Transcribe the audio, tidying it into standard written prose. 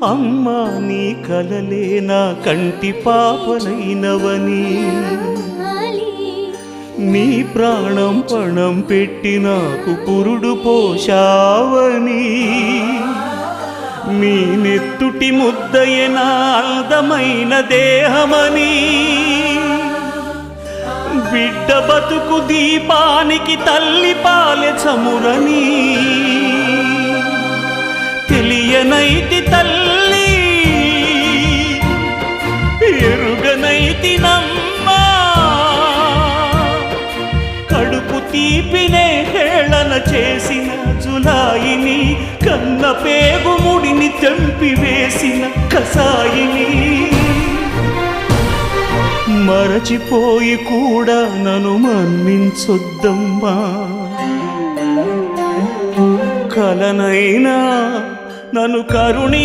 అమ్మా నీ కలలే నా కంటి పాపనైనవని, నీ ప్రాణం పణం పెట్టి నాకు పురుడు పోషావని, నీ నెత్తుటి ముద్దయే నా అందమైన దేహమని, బిడ్డ బతుకు దీపానికి తల్లి పాలె చమురని తెలియనైతి తల్లి, ఎరుగనైతి నమ్మా, కడుపు తీపినే హేళన చేసిన జులాయిని, కన్న పేగు ముడిని తెంపివేసిన కసాయిని, మరచిపోయి కూడా నన్ను మన్నించొద్దమ్మా, కలనైనా నన్ను కరుణి